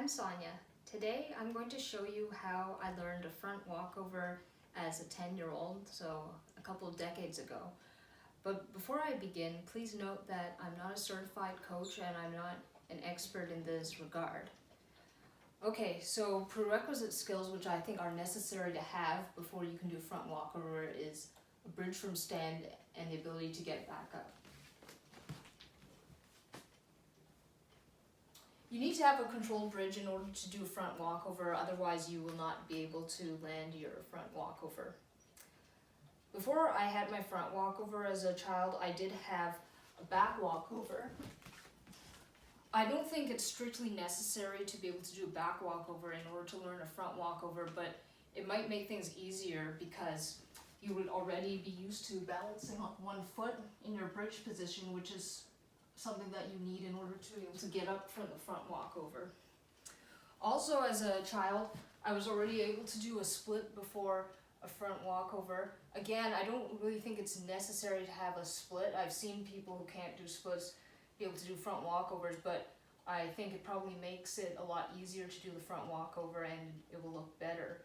I'm Sonia. Today I'm going to show you how I learned a front walkover as a 10-year-old, so a couple of decades ago. But before I begin, please note that I'm not a certified coach and I'm not an expert in this regard. Okay, so prerequisite skills which I think are necessary to have before you can do front walkover is a bridge from stand and the ability to get back up. You need to have a controlled bridge in order to do a front walkover, otherwise you will not be able to land your front walkover. Before I had my front walkover as a child, I did have a back walkover. I don't think it's strictly necessary to be able to do a back walkover in order to learn a front walkover, but it might make things easier because you would already be used to balancing on one foot in your bridge position, which is something that you need in order to be able to get up from the front walkover. Also, as a child, I was already able to do a split before a front walkover. Again, I don't really think it's necessary to have a split. I've seen people who can't do splits be able to do front walkovers, but I think it probably makes it a lot easier to do the front walkover and it will look better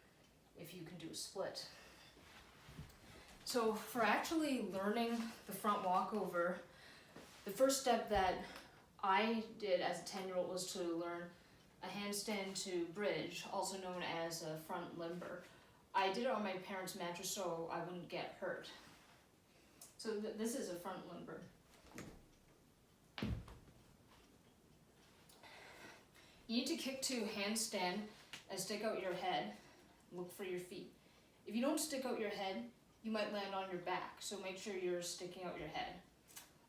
if you can do a split. So for actually learning the front walkover, the first step that I did as a 10-year-old was to learn a handstand to bridge, also known as a front limber. I did it on my parents' mattress so I wouldn't get hurt. So this is a front limber. You need to kick to handstand and stick out your head. Look for your feet. If you don't stick out your head, you might land on your back, so make sure you're sticking out your head.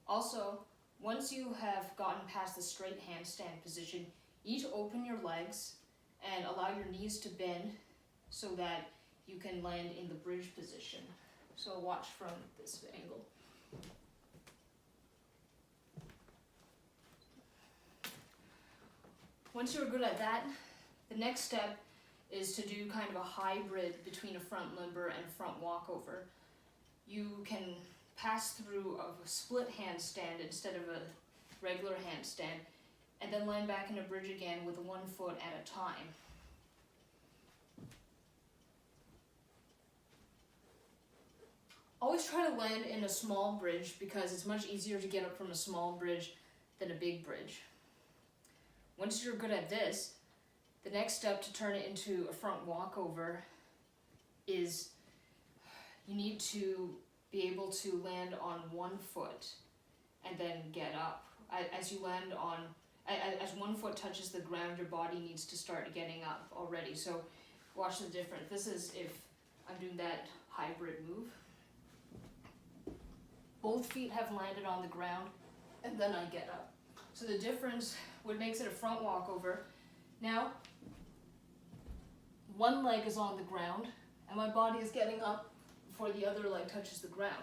Also, once you have gotten past the straight handstand position, you need to open your legs and allow your knees to bend so that you can land in the bridge position. So watch from this angle. Once you're good at that, the next step is to do kind of a hybrid between a front limber and front walkover. You can pass through a split handstand instead of a regular handstand, and then land back in a bridge again with one foot at a time. Always try to land in a small bridge because it's much easier to get up from a small bridge than a big bridge. Once you're good at this, the next step to turn it into a front walkover is you need to be able to land on one foot and then get up. As you land on, as one foot touches the ground, your body needs to start getting up already. So watch the difference. This is if I'm doing that hybrid move. Both feet have landed on the ground and then I get up. So the difference, what makes it a front walkover, now one leg is on the ground and my body is getting up before the other leg touches the ground.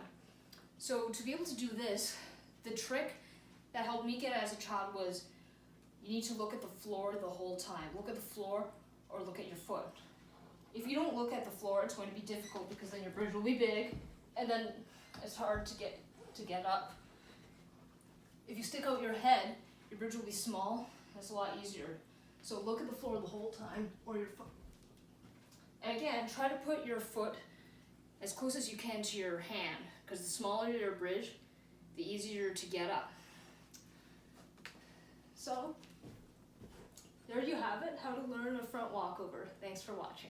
So to be able to do this, the trick that helped me get it as a child was you need to look at the floor the whole time. Look at the floor or look at your foot. If you don't look at the floor, it's going to be difficult because then your bridge will be big and then it's hard to get up. If you stick out your head, your bridge will be small. That's a lot easier. So look at the floor the whole time or your foot. And again, try to put your foot as close as you can to your hand, because the smaller your bridge, the easier to get up. So, there you have it, how to learn a front walkover. Thanks for watching.